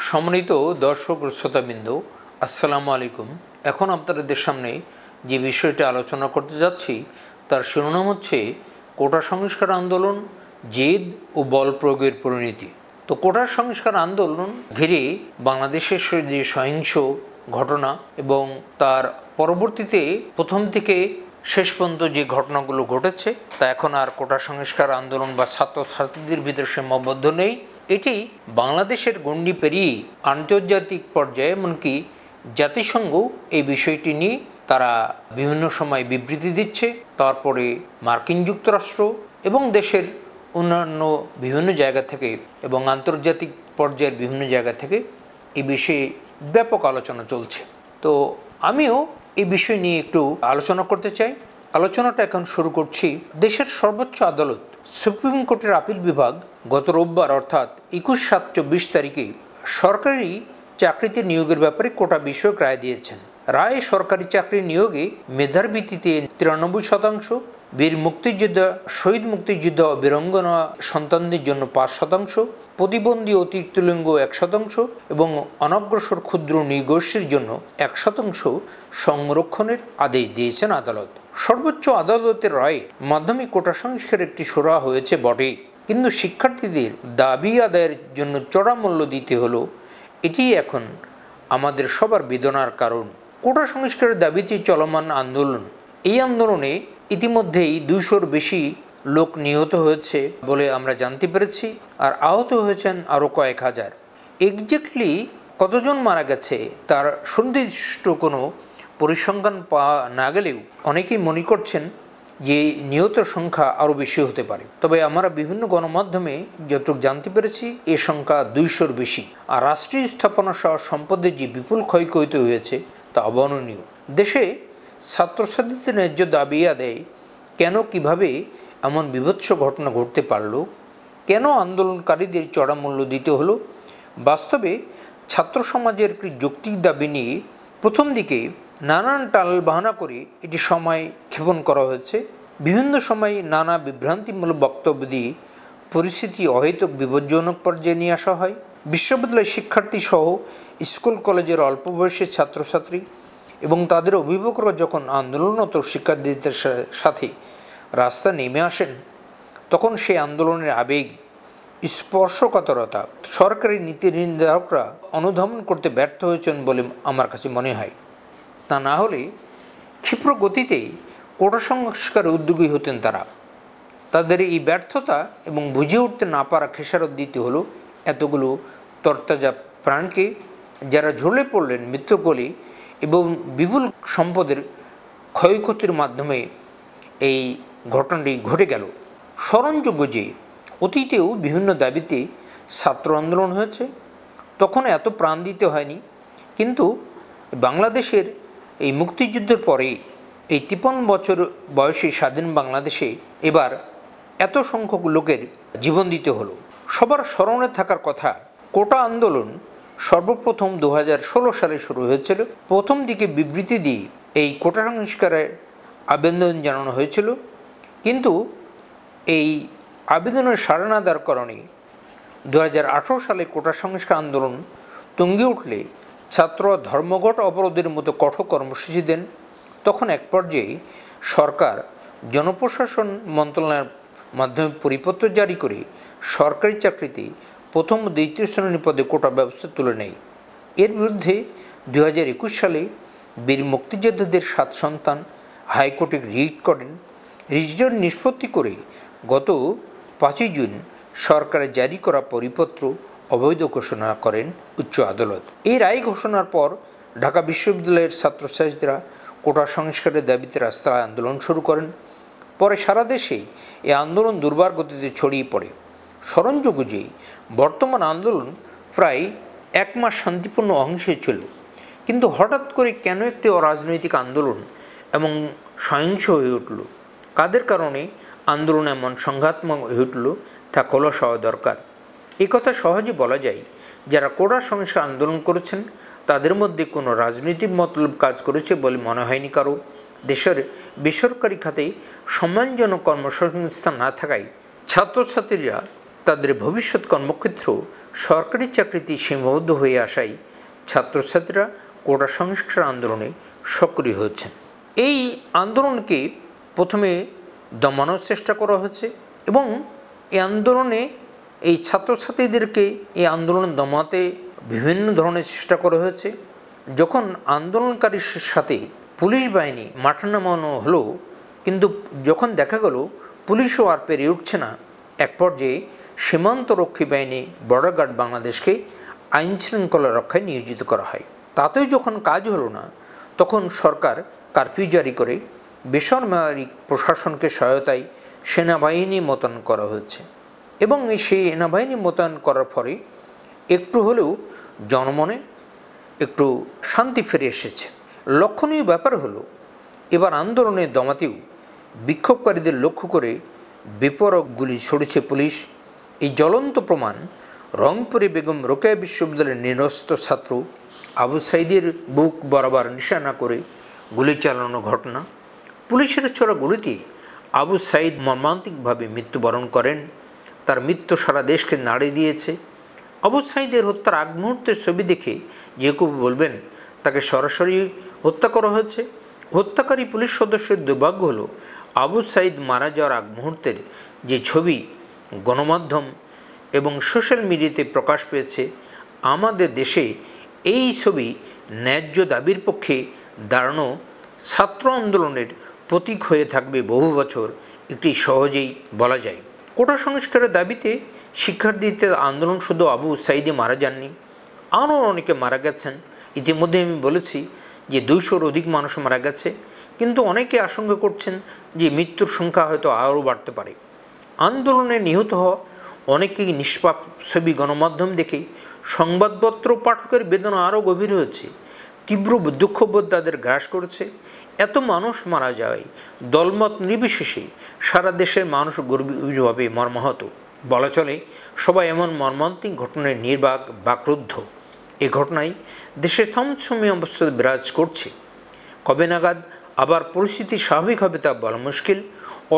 সম্মানিত দর্শক ও শ্রোতাবৃন্দ, আসসালামু আলাইকুম। এখন আপনাদের সামনে যে বিষয়টি আলোচনা করতে যাচ্ছি তার শিরোনাম হচ্ছে কোটা সংস্কার আন্দোলন, জেদ ও বল প্রয়োগের পরিণতি। তো কোটা সংস্কার আন্দোলন ঘিরে বাংলাদেশের যে সহিংস ঘটনা এবং তার পরবর্তীতে প্রথম থেকে শেষ পর্যন্ত যে ঘটনাগুলো ঘটেছে তা এখন আর কোটা সংস্কার আন্দোলন বা ছাত্রছাত্রীদের ভিতরে সীমাবদ্ধ নেই। এটি বাংলাদেশের গণ্ডি পেরিয়ে আন্তর্জাতিক পর্যায়ে এমনকি জাতিসংঘ এই বিষয়টি নিয়ে তারা বিভিন্ন সময় বিবৃতি দিচ্ছে। তারপরে মার্কিন যুক্তরাষ্ট্র এবং দেশের অন্যান্য বিভিন্ন জায়গা থেকে এবং আন্তর্জাতিক পর্যায়ের বিভিন্ন জায়গা থেকে এই বিষয়ে ব্যাপক আলোচনা চলছে। তো আমিও এই বিষয় নিয়ে একটু আলোচনা করতে চাই। আলোচনাটা এখন শুরু করছি। দেশের সর্বোচ্চ আদালত সুপ্রিম কোর্টের আপিল বিভাগ গত রোববার অর্থাৎ 21/7/24 তারিখে সরকারি চাকরিতে নিয়োগের ব্যাপারে কোটা বিষয়ক রায় দিয়েছেন। রায়ে সরকারি চাকরি নিয়োগে মেধার ভিত্তিতে 93%, বীর মুক্তিযোদ্ধা, শহীদ মুক্তিযোদ্ধা ও বীরাঙ্গনা সন্তানদের জন্য 5%, প্রতিবন্ধী অতিরিক্ত লিঙ্গ 1% এবং অনগ্রসর ক্ষুদ্র নৃগোষ্ঠীর জন্য 1% সংরক্ষণের আদেশ দিয়েছেন আদালত। সর্বোচ্চ আদালতের রায়ে মাধ্যমিক কোটা সংস্কারের একটি সুরা হয়েছে বটে, কিন্তু শিক্ষার্থীদের দাবি আদায়ের জন্য চড়া মূল্য দিতে হলো। এটি এখন আমাদের সবার বেদনার কারণ। কোটা সংস্কারের দাবিতে চলমান আন্দোলন, এই আন্দোলনে ইতিমধ্যেই 200-র বেশি লোক নিহত হয়েছে বলে আমরা জানতে পেরেছি, আর আহত হয়েছেন আরও কয়েক হাজার। এক্স্যাক্টলি কতজন মারা গেছে তার সুনির্দিষ্ট কোনো পরিসংখ্যান পাওয়া না গেলেও অনেকেই মনে করছেন যে নিহত সংখ্যা আরও বেশি হতে পারে। তবে আমরা বিভিন্ন গণমাধ্যমে যতটুকু জানতে পেরেছি এ সংখ্যা 200-র বেশি। আর রাষ্ট্রীয় স্থাপনা সহ সম্পদের যে বিপুল ক্ষয়ক্ষতি হয়েছে তা অবর্ণনীয়। দেশে ছাত্রছাত্রীদের ন্যায্য দাবি আদায়ে কেন, কিভাবে এমন বিভৎস ঘটনা ঘটতে পারল? কেন আন্দোলনকারীদের চড়া মূল্য দিতে হলো? বাস্তবে ছাত্র সমাজের একটি যৌক্তিক দাবি নিয়ে প্রথম দিকে নানান টাল বাহানা করে এটি সময় ক্ষেপণ করা হয়েছে। বিভিন্ন সময় নানা বিভ্রান্তিমূলক বক্তব্য দিয়ে পরিস্থিতি অহেতুক বিপজ্জনক পর্যায়ে নিয়ে আসা হয়। বিশ্ববিদ্যালয় শিক্ষার্থী সহ স্কুল কলেজের অল্প বয়সের ছাত্রছাত্রী এবং তাদের অভিভাবকরা যখন আন্দোলনরত শিক্ষার্থীদের সাথে রাস্তা নেমে আসেন, তখন সেই আন্দোলনের আবেগ, স্পর্শকাতরতা সরকারি নীতি নির্ধারকরা অনুধাবন করতে ব্যর্থ হয়েছেন বলে আমার কাছে মনে হয়। তা না হলে ক্ষিপ্র গতিতেই কোটা সংস্কারে উদ্যোগী হতেন তারা। তাদের এই ব্যর্থতা এবং বুঝে উঠতে না পারা খেসারত দিতে হলো এতগুলো তরতাজা প্রাণকে, যারা ঝুলে পড়লেন মৃত্যুকোলে এবং বিপুল সম্পদের ক্ষয়ক্ষতির মাধ্যমে এই ঘটনাটি ঘটে গেল। স্মরণযোগ্য যে অতীতেও বিভিন্ন দাবিতে ছাত্র আন্দোলন হয়েছে, তখন এত প্রাণ দিতে হয়নি। কিন্তু বাংলাদেশের এই মুক্তিযুদ্ধের পরে এই 53 বছর বয়সী স্বাধীন বাংলাদেশে এবার এত সংখ্যক লোকের জীবন দিতে হলো। সবার স্মরণে থাকার কথা, কোটা আন্দোলন সর্বপ্রথম 2016 সালে শুরু হয়েছিল। প্রথম দিকে বিবৃতি দিয়ে এই কোটা সংস্কারের আবেদন জানানো হয়েছিল, কিন্তু এই আবেদনের সাড়া না দেওয়ার কারণে 2018 সালে কোটা সংস্কার আন্দোলন তুঙ্গে উঠলে ছাত্র ধর্মঘট অবরোধের মতো কঠোর কর্মসূচি দেন। তখন এক পর্যায়ে সরকার জনপ্রশাসন মন্ত্রণালয়ের মাধ্যমে পরিপত্র জারি করে সরকারি চাকরিতে প্রথম ও দ্বিতীয় শ্রেণী পদে কোটা ব্যবস্থা তুলে নেয়। এর বিরুদ্ধে 2021 সালে বীর মুক্তিযোদ্ধাদের 7 সন্তান হাইকোর্টে রিট করেন। রিটের নিষ্পত্তি করে গত 5 জুন সরকারের জারি করা পরিপত্র অবৈধ ঘোষণা করেন উচ্চ আদালত। এই রায় ঘোষণার পর ঢাকা বিশ্ববিদ্যালয়ের ছাত্রছাত্রীরা কোটা সংস্কারের দাবিতে রাস্তায় আন্দোলন শুরু করেন। পরে সারা দেশে এই আন্দোলন দুর্বার গতিতে ছড়িয়ে পড়ে। স্মরণযোগ্য যে বর্তমান আন্দোলন প্রায় 1 মাস শান্তিপূর্ণ অহিংসে ছিল, কিন্তু হঠাৎ করে কেন একটি অরাজনৈতিক আন্দোলন এবং সহিংস হয়ে উঠল? কাদের কারণে আন্দোলন এমন সংঘাতময় হয়ে উঠল তা খোলাস হওয়া দরকার। এই কথা সহজে বলা যায়, যারা কোটা সংস্কার আন্দোলন করেছেন তাদের মধ্যে কোনো রাজনৈতিক মতলব কাজ করেছে বলে মনে হয়নি কারো। দেশের বেসরকারি খাতে সম্মানজনক কর্মসংস্থান না থাকায় ছাত্রছাত্রীরা তাদের ভবিষ্যৎ কর্মক্ষেত্র সরকারি চাকরিতে সীমাবদ্ধ হয়ে আসায় ছাত্রছাত্রীরা কোটা সংস্কার আন্দোলনে সক্রিয় হচ্ছেন। এই আন্দোলনকে প্রথমে দমানোর চেষ্টা করা হয়েছে এবং এই আন্দোলনে এই ছাত্রছাত্রীদেরকে এই আন্দোলন দমাতে বিভিন্ন ধরনের চেষ্টা করা হয়েছে। যখন আন্দোলনকারীর সাথে পুলিশ বাহিনী মাঠে নামানো হলো, কিন্তু যখন দেখা গেল পুলিশও আর পেরিয়ে উঠছে না, এক পর্যায়ে সীমান্তরক্ষী বাহিনী বর্ডার গার্ড বাংলাদেশকে আইন শৃঙ্খলা রক্ষায় নিয়োজিত করা হয়। তাতেই যখন কাজ হলো না, তখন সরকার কারফিউ জারি করে বেসামরিক প্রশাসনকে সহায়তায় সেনাবাহিনী মোতায়েন করা হয়েছে এবং সেই সেনাবাহিনী মোতায়েন করার ফলে একটু হলেও জনমনে একটু শান্তি ফিরে এসেছে। লক্ষণীয় ব্যাপার হলো, এবার আন্দোলনের দমাতেও বিক্ষোভকারীদের লক্ষ্য করে বেপরোয়া গুলি ছড়েছে পুলিশ। এই জ্বলন্ত প্রমাণ রংপুরে বেগম রোকেয়া বিশ্ববিদ্যালয়ের নিরস্ত্র ছাত্র আবু সাঈদের বুক বরাবর নিশানা করে গুলি চালানো ঘটনা। পুলিশের ছোড়া গুলিতে আবু সাঈদ মর্মান্তিকভাবে মৃত্যুবরণ করেন। তার মৃত্যু সারা দেশকে নাড়িয়ে দিয়েছে। আবু সাঈদের হত্যার আগ মুহূর্তের ছবি দেখে যে কেউ বলবেন তাকে সরাসরি হত্যা করা হয়েছে। হত্যাকারী পুলিশ সদস্যের দুর্ভাগ্য হলো, আবু সাঈদ মারা যাওয়ার আগ মুহূর্তের যে ছবি গণমাধ্যম এবং সোশ্যাল মিডিয়াতে প্রকাশ পেয়েছে, আমাদের দেশে এই ছবি ন্যায্য দাবির পক্ষে দাঁড়ানো ছাত্র আন্দোলনের প্রতীক হয়ে থাকবে বহু বছর, একটি সহজেই বলা যায়। কোটা সংস্কারের দাবিতে শিক্ষার্থীদের আন্দোলন শুধু আবু সাঈদই মারা যাননি, আরও অনেকে মারা গেছেন। ইতিমধ্যে আমি বলেছি যে 200-র অধিক মানুষ মারা গেছে, কিন্তু অনেকে আশঙ্কা করছেন যে মৃত্যুর সংখ্যা হয়তো আরও বাড়তে পারে। আন্দোলনে নিহত হওয়া অনেকেই নিষ্পাপ ছবি গণমাধ্যম দেখে সংবাদপত্র পাঠকের বেদনা আরও গভীর হয়েছে। তীব্র দুঃখবোধ তাদের গ্রাস করেছে। এত মানুষ মারা যায়, দলমত নির্বিশেষে সারা দেশের মানুষ গভীরভাবে মর্মাহত। বলা চলে সবাই এমন মর্মান্তিক ঘটনায় নির্বাক বাক্রুদ্ধ। এ ঘটনায় দেশের থমথমে অবস্থা বিরাজ করছে। কবে নাগাদ আবার পরিস্থিতি স্বাভাবিক হবে তা বলা মুশকিল।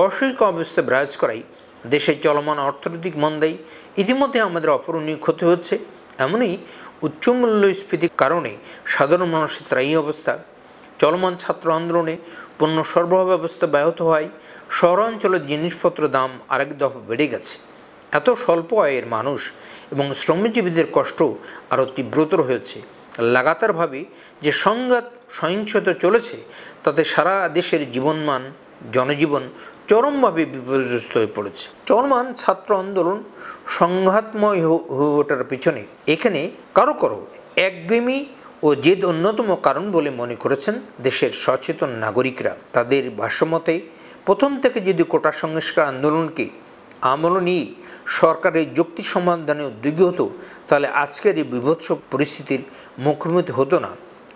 অস্বাভাবিক অবস্থা বিরাজ করাই দেশের চলমান অর্থনৈতিক মন্দায় ইতিমধ্যে আমাদের অপূরণীয় ক্ষতি হচ্ছে। এমনই উচ্চ মূল্যস্ফীতির কারণে সাধারণ মানুষের ত্রায়ী অবস্থা। চলমান ছাত্র আন্দোলনে পণ্য সরবরাহ ব্যবস্থা ব্যাহত হয়। শহরাঞ্চলের জিনিসপত্র দাম আরেক দফা বেড়ে গেছে। এত স্বল্প আয়ের মানুষ এবং শ্রমজীবীদের কষ্ট আরও তীব্রতর হয়েছে। লাগাতারভাবে যে সংঘাত সহিংসতা চলেছে, তাতে সারা দেশের জীবনমান জনজীবন চরমভাবে বিপর্যস্ত হয়ে পড়েছে। চলমান ছাত্র আন্দোলন সংঘাতময় হয়ে ওঠার পিছনে এখানে কারো কারো একগুঁয়েমি ও জেদ অন্যতম কারণ বলে মনে করেছেন দেশের সচেতন নাগরিকরা। তাদের ভাষ্যমতে প্রথম থেকে যদি কোটা সংস্কার আন্দোলনকে আমল নিয়ে সরকারের যুক্তি সমাধানে উদ্যোগী হতো, তাহলে আজকের এই বিভৎস পরিস্থিতির মুখোমুখি হতো না।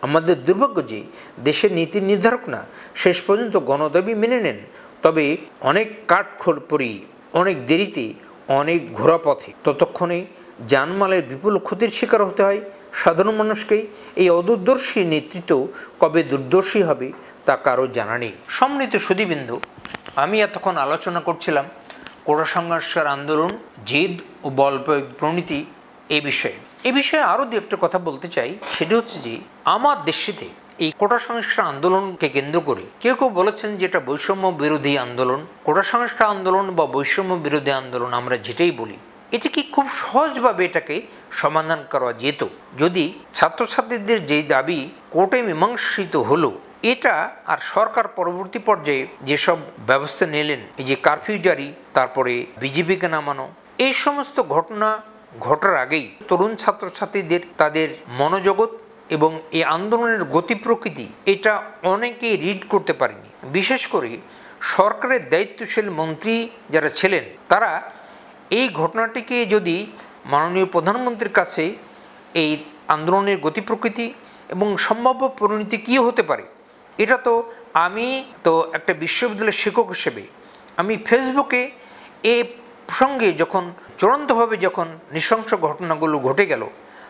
আমাদের দুর্ভাগ্য যে দেশের নীতি নির্ধারকরা শেষ পর্যন্ত গণদাবি মেনে নেন, তবে অনেক কাঠখড় পরিয়ে, অনেক দেরিতে, অনেক ঘোরা পথে। ততক্ষণে জানমালের বিপুল ক্ষতির শিকার হতে হয় সাধারণ মানুষকেই। এই অদূরদর্শী নেতৃত্ব কবে দূরদর্শী হবে তা কারো জানা নেই। সম্মানিত সুধীবৃন্দ, আমি এতক্ষণ আলোচনা করছিলাম কোটা সংস্কার আন্দোলন, জেদ ও বল প্রয়োগ প্রণীতি এই বিষয়ে আরও দু একটা কথা বলতে চাই। সেটি হচ্ছে যে আমার দেশটিতে এই কোটা সংস্কার আন্দোলনকে কেন্দ্র করে কেউ কেউ বলেছেন যে এটা বৈষম্য বিরোধী আন্দোলন। কোটা সংস্কার আন্দোলন বা বৈষম্য বিরোধী আন্দোলন আমরা যেটাই বলি, এটি কি খুব সহজভাবে এটাকে সমাধান করা যেত যদি ছাত্রছাত্রীদের যেই দাবি কোর্টে মীমাংসিত হলো, এটা আর সরকার পরবর্তী পর্যায়ে যেসব ব্যবস্থা নিলেন, এই যে কারফিউ জারি, তারপরে বিজেপিকে নামানো, এই সমস্ত ঘটনা ঘটার আগেই তরুণ ছাত্রছাত্রীদের তাদের মনোজগৎ এবং এই আন্দোলনের গতি প্রকৃতি এটা অনেকেই রিড করতে পারেনি। বিশেষ করে সরকারের দায়িত্বশীল মন্ত্রী যারা ছিলেন, তারা এই ঘটনাটিকে যদি মাননীয় প্রধানমন্ত্রীর কাছে এই আন্দোলনের গতি প্রকৃতি এবং সম্ভাব্য পরিণতি কী হতে পারে, এটা তো আমি তো একটা বিশ্ববিদ্যালয়ের শিক্ষক হিসেবে আমি ফেসবুকে এই প্রসঙ্গে যখন চূড়ান্তভাবে যখন নৃশংস ঘটনাগুলো ঘটে গেল,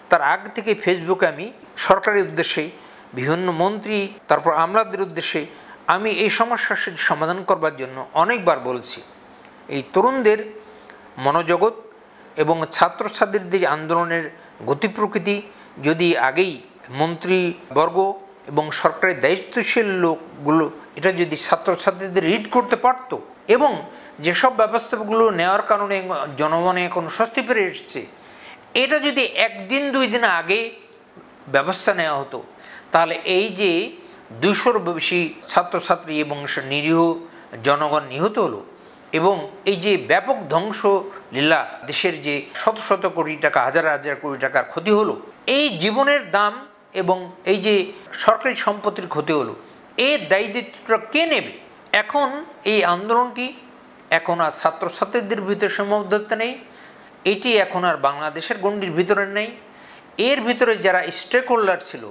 তার আগ থেকে ফেসবুকে আমি সরকারের উদ্দেশ্যে, বিভিন্ন মন্ত্রী, তারপর আমলাদের উদ্দেশ্যে আমি এই সমস্যার সমাধান করবার জন্য অনেকবার বলছি। এই তরুণদের মনোজগৎ এবং ছাত্রছাত্রীদের আন্দোলনের গতি প্রকৃতি যদি আগেই মন্ত্রীবর্গ এবং সরকারি দায়িত্বশীল লোকগুলো এটা যদি ছাত্রছাত্রীদের রিড করতে পারত, এবং যেসব ব্যবস্থাগুলো নেওয়ার কারণে জনগণে এখন স্বস্তি পেয়ে এসেছে, এটা যদি একদিন দুই দিন আগে ব্যবস্থা নেওয়া হতো, তাহলে এই যে 200-র বেশি ছাত্রছাত্রী এবং নিরীহ জনগণ নিহত হলো, এবং এই যে ব্যাপক ধ্বংস লীলা, দেশের যে শত শত কোটি টাকা, হাজার হাজার কোটি টাকার ক্ষতি হলো, এই জীবনের দাম এবং এই যে সরকারি সম্পত্তির ক্ষতি হলো, এর দায়িত্বটা কে নেবে? এখন এই আন্দোলনটি এখন আর ছাত্রছাত্রীদের ভিতরে সীমাবদ্ধতা নেই, এটি এখন আর বাংলাদেশের গণ্ডির ভিতরে নেই। এর ভিতরে যারা স্টেক হোল্ডার ছিল,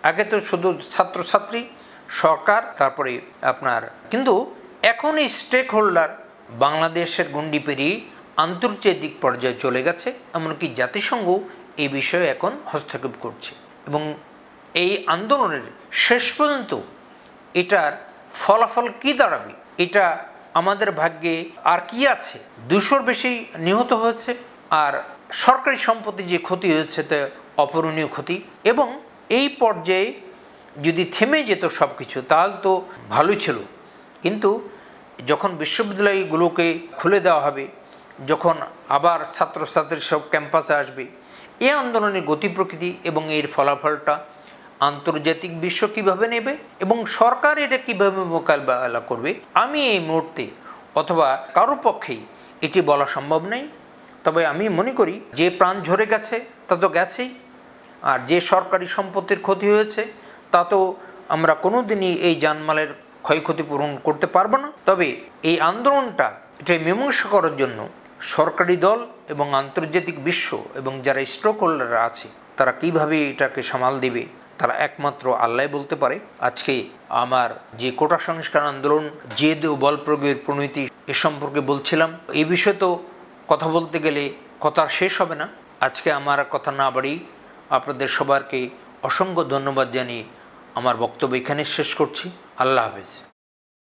আগে তো শুধু ছাত্রছাত্রী, সরকার, তারপরে আপনার, কিন্তু এখন এই স্টেক হোল্ডার বাংলাদেশের গণ্ডি পেরিয়ে আন্তর্জাতিক পর্যায়ে চলে গেছে, এমনকি জাতিসংঘ এই বিষয়ে এখন হস্তক্ষেপ করছে। এবং এই আন্দোলনের শেষ পর্যন্ত এটার ফলাফল কি দাঁড়াবে, এটা আমাদের ভাগ্যে আর কি আছে? 200-র বেশি নিহত হয়েছে, আর সরকারি সম্পত্তি যে ক্ষতি হয়েছে তা অপূরণীয় ক্ষতি। এবং এই পর্যায়ে যদি থেমে যেত সব কিছু, তাহলে তো ভালোই ছিল। কিন্তু যখন বিশ্ববিদ্যালয়গুলোকে খুলে দেওয়া হবে, যখন আবার ছাত্রছাত্রীর সব ক্যাম্পাসে আসবে, এই আন্দোলনের গতি প্রকৃতি এবং এর ফলাফলটা আন্তর্জাতিক বিশ্ব কীভাবে নেবে এবং সরকার এটা কীভাবে মোকাবেলা করবে, আমি এই মুহূর্তে অথবা কারোর পক্ষেই এটি বলা সম্ভব নেই। তবে আমি মনে করি যে প্রাণ ঝরে গেছে তা তো গেছেই, আর যে সরকারি সম্পত্তির ক্ষতি হয়েছে তা তো আমরা কোনো দিনই এই জানমালের ক্ষয়ক্ষতি পূরণ করতে পারবো না। তবে এই আন্দোলনটা এটা মীমাংসা করার জন্য সরকারি দল এবং আন্তর্জাতিক বিশ্ব এবং যারা স্টেক হোল্ডাররা আছে, তারা কীভাবে এটাকে সামাল দেবে, তারা একমাত্র আল্লাহ বলতে পারে। আজকে আমার যে কোটা সংস্কার আন্দোলন, জেদ ও বল প্রয়োগের পরিণতি, এ সম্পর্কে বলছিলাম। এই বিষয়ে তো কথা বলতে গেলে কথা শেষ হবে না। আজকে আমার কথা না বাড়ি আপনাদের সবাইকে অসংখ্য ধন্যবাদ জানিয়ে আমার বক্তব্য এখানে শেষ করছি। আল্লাহ হাফেজ।